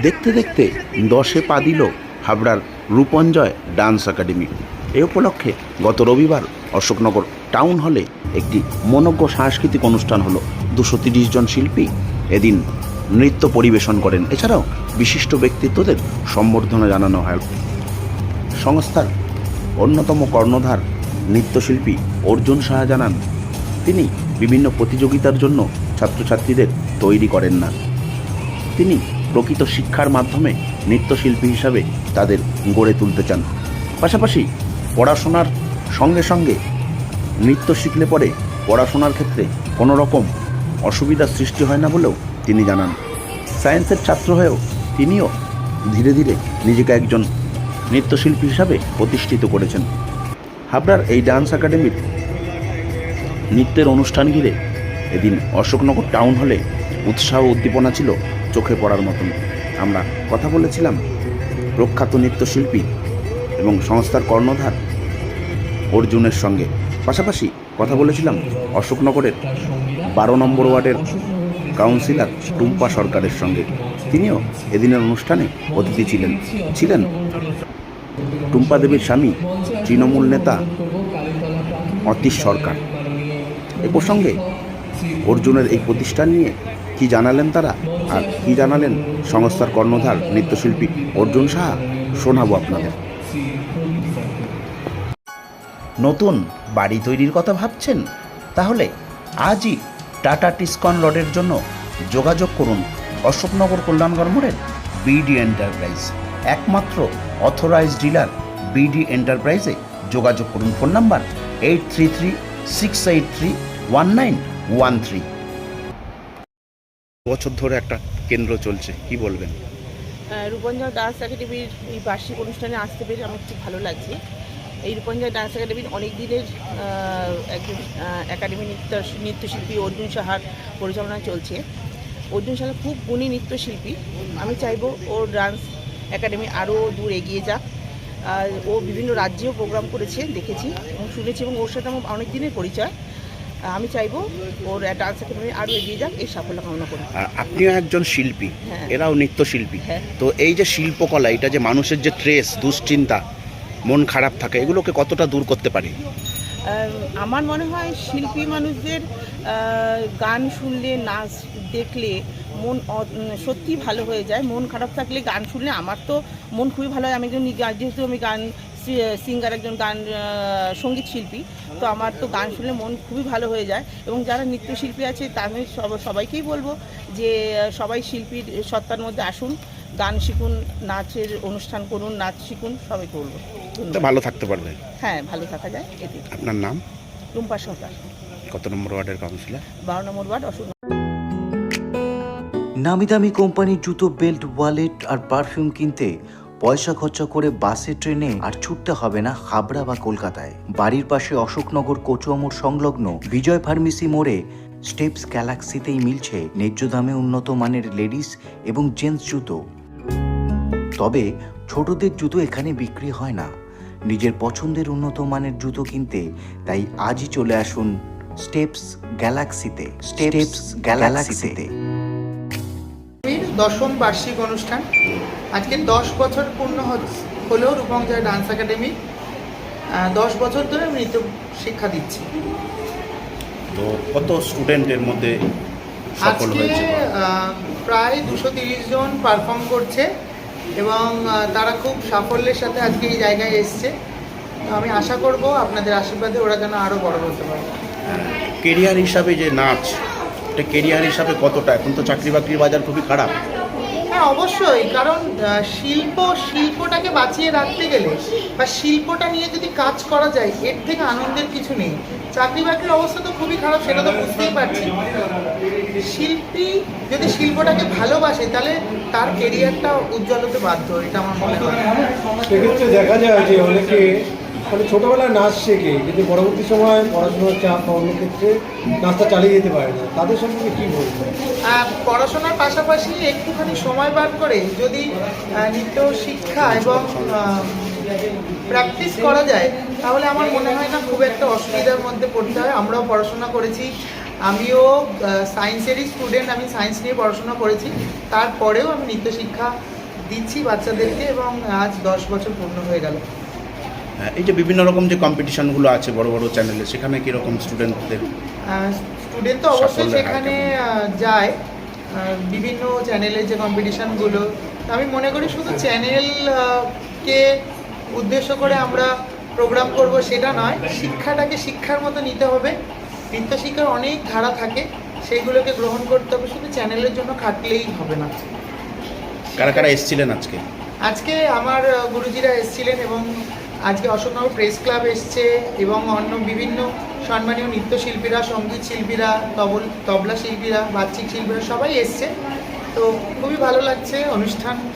দেখতে দেখতে 10-এ পা দিল হাবড়ার রূপঞ্জয় ডান্স একাডেমি। এ উপলক্ষে গত রবিবার অশোকনগর টাউন হলে একটি মনোজ্ঞ সাংস্কৃতিক অনুষ্ঠান হলো। 230 জন শিল্পী এদিন নৃত্য পরিবেশন করেন। এছাড়াও বিশিষ্ট ব্যক্তিত্বদের সম্বর্ধনা জানানো হয়। সংস্থার অন্যতম কর্ণধার নৃত্যশিল্পী অর্জুন সাহা জানান, তিনি বিভিন্ন প্রতিযোগিতার জন্য ছাত্রছাত্রীদের তৈরি করেন না, তিনি প্রকৃত শিক্ষার মাধ্যমে নৃত্যশিল্পী হিসাবে তাদের গড়ে তুলতে চান। পাশাপাশি পড়াশোনার সঙ্গে সঙ্গে নৃত্য শিখলে পরে পড়াশোনার ক্ষেত্রে কোনো রকম অসুবিধার সৃষ্টি হয় না বলেও তিনি জানান। সায়েন্সের ছাত্র হয়েও তিনিও ধীরে ধীরে নিজেকে একজন নৃত্যশিল্পী হিসাবে প্রতিষ্ঠিত করেছেন। হাবড়ার এই ডান্স একাডেমির নৃত্যের অনুষ্ঠান ঘিরে এদিন অশোকনগর টাউন হলে উৎসাহ উদ্দীপনা ছিল চোখে পড়ার মতন। আমরা কথা বলেছিলাম প্রখ্যাত নৃত্যশিল্পী এবং সংস্থার কর্ণধার অর্জুনের সঙ্গে। পাশাপাশি কথা বলেছিলাম অশোকনগরের 12 নম্বর ওয়ার্ডের কাউন্সিলর টুম্পা সরকারের সঙ্গে। তিনিও এদিনের অনুষ্ঠানে অতিথি ছিলেন টুম্পা দেবীর স্বামী তৃণমূল নেতা অতীশ সরকার। এ প্রসঙ্গে অর্জুনের এই প্রতিষ্ঠান নিয়ে কি জানালেন তারা, আর কি জানালেন সংস্থার কর্ণধার নৃত্যশিল্পী অর্জুন সাহা, শোনাবো আপনাদের। নতুন বাড়ি তৈরির কথা ভাবছেন? তাহলে আজই টাটা টিসকন রোডের জন্য যোগাযোগ করুন অশোকনগর কল্যাণগড় মোড়ের বিডি এন্টারপ্রাইজ। একমাত্র অথরাইজড ডিলার বিডি এন্টারপ্রাইজে যোগাযোগ করুন। Phone number 8336831913। বছর ধরে একটা কেন্দ্র চলছে, কি বলবেন? রূপঞ্জয় ডান্স একাডেমির এই বার্ষিক অনুষ্ঠানে আসতে পেরে আমার খুব ভালো লাগছে। এই রূপঞ্জয় ডান্স একাডেমির অনেক দিনের একজন একাডেমি নৃত্যশিল্পী অর্জুন সাহার পরিচালনা চলছে। অর্জুন সাহা খুব গুণী নৃত্যশিল্পী। আমি চাইবো ওর ডান্স একাডেমি আরও দূর এগিয়ে যাক। ও বিভিন্ন রাজ্যেও প্রোগ্রাম করেছে, দেখেছি এবং শুনেছি, এবং ওর সাথে আমার অনেক দিনের পরিচয়। আমি চাইবো ওর ডান্স একাডেমি আরও এগিয়ে যাক, এই সাফল্য কামনা করি। আপনিও একজন শিল্পী, এরাও নৃত্যশিল্পী। হ্যাঁ। তো এই যে শিল্পকলা, এটা যে মানুষের যে স্ট্রেস, দুশ্চিন্তা, মন খারাপ থাকে, এগুলোকে কতটা দূর করতে পারে? আমার মনে হয় শিল্পী মানুষদের গান শুনলে, নাচ দেখলে মন সত্যি ভালো হয়ে যায়। মন খারাপ থাকলে গান শুনলে আমার তো মন খুবই ভালো হয়। আমি একজন যেহেতু আমি গান সিঙ্গার, একজন গান সঙ্গীত শিল্পী, তো আমার তো গান শুনলে মন খুবই ভালো হয়ে যায়। এবং যারা নৃত্যশিল্পী আছে তাদের সবাইকেই বলবো যে সবাই শিল্পীর সত্তার মধ্যে আসুন, গান শিখুন, নাচের অনুষ্ঠান করুন, নাচ শিখুন, সবাইকে বলবো। ভালো থাকতে পারবে। হ্যাঁ, ভালো থাকা যায় এতে। আপনার নাম? টুম্পা সরকার। কত নম্বর ওয়ার্ডের কাউন্সিলর? 12 নম্বর ওয়ার্ড, অশোক। নামি দামি কোম্পানির জুতো, বেল্ট, ওয়ালেট আর পারফিউম কিনতে পয়সা খরচা করে বাসে, ট্রেনে আর ছুটতে হবে না হাবড়া বা কলকাতায়। বাড়ির পাশে অশোকনগর কচুয়া মোড় সংলগ্ন বিজয় ফার্মেসি মোড়ে স্টেপস গ্যালাক্সিতেই মিলছে ন্যায্য দামে উন্নত মানের লেডিস এবং জেন্টস জুতো। তবে ছোটদের জুতো এখানে বিক্রি হয় না। নিজের পছন্দের উন্নত মানের জুতো কিনতে তাই আজই চলে আসুন স্টেপস গ্যালাক্সিতে। স্টেপস গ্যালাক্সিতে 10ম বার্ষিক অনুষ্ঠান। আজকে 10 বছর পূর্ণ হলেও রূপঞ্জয় ডান্স একাডেমি 10 বছর ধরে আমি নৃত্য শিক্ষা দিচ্ছি। তো কত স্টুডেন্টের মধ্যে সফল হয়েছে? প্রায় 230 জন পারফর্ম করছে এবং তারা খুব সাফল্যের সাথে আজকে এই জায়গায় এসছে। আমি আশা করব আপনাদের আশীর্বাদে ওরা যেন আরও বড় হতে পারে। কেরিয়ার হিসাবে যে নাচ, এটা কেরিয়ার হিসাবে কতটা? এখন তো চাকরি বাকরির বাজার খুবই খারাপ। হ্যাঁ, অবশ্যই, কারণ শিল্পটাকে বাঁচিয়ে রাখতে গেলে বা শিল্পটা নিয়ে যদি কাজ করা যায়, এর থেকে আনন্দের কিছু নেই। চাকরি বাকরির অবস্থা তো খুবই খারাপ, সেটা তো বুঝতেই পারছি। শিল্পী যদি শিল্পটাকে ভালোবাসে তাহলে তার কেরিয়ারটা উজ্জ্বল হতে বাধ্য, এটা আমার মনে হয়। সেক্ষেত্রে দেখা যায় যে অনেকে ছোটোবেলায় নাচ শেখে, কিন্তু পরবর্তী সময় পড়াশোনার চাপ বা অন্য ক্ষেত্রে নাচটা চালিয়ে যেতে পারে না, তাদের সম্পর্কে কী বলবেন? পড়াশোনার পাশাপাশি একটুখানি সময় বার করে যদি নৃত্য শিক্ষা এবং প্র্যাকটিস করা যায়, তাহলে আমার মনে হয় না খুব একটা অসুবিধার মধ্যে পড়তে হয়। আমরাও পড়াশোনা করেছি, আমিও সায়েন্সেরই স্টুডেন্ট, আমি সায়েন্স নিয়ে পড়াশোনা করেছি, তারপরেও আমি নৃত্যশিক্ষা দিচ্ছি বাচ্চাদেরকে এবং আজ 10 বছর পূর্ণ হয়ে গেল। এই যে বিভিন্ন রকম যে কম্পিটিশনগুলো আছে বড় বড় চ্যানেলে, সেখানে কীরকম স্টুডেন্টদের? স্টুডেন্ট তো অবশ্যই সাফল্যের হার সেখানে যায়, বিভিন্ন চ্যানেলের যে কম্পিটিশানগুলো, আমি মনে করি শুধু চ্যানেলকে উদ্দেশ্য করে আমরা প্রোগ্রাম করব সেটা নয়, শিক্ষাটাকে শিক্ষার মতো নিতে হবে। নৃত্য শিক্ষার অনেক ধারা থাকে, সেইগুলোকে গ্রহণ করতে হবে, শুধু চ্যানেলের জন্য খাটলেই হবে না। কারা কারা এসেছিলেন আজকে? আজকে আমার গুরুজিরা এসেছিলেন এবং আজকে অশোকনগর প্রেস ক্লাব এসছে এবং অন্য বিভিন্ন সম্মানীয় নৃত্যশিল্পীরা, সঙ্গীত শিল্পীরা, তবলা শিল্পীরা, বাচ্চিক শিল্পীরা সবাই এসছে। তো খুবই ভালো লাগছে অনুষ্ঠান।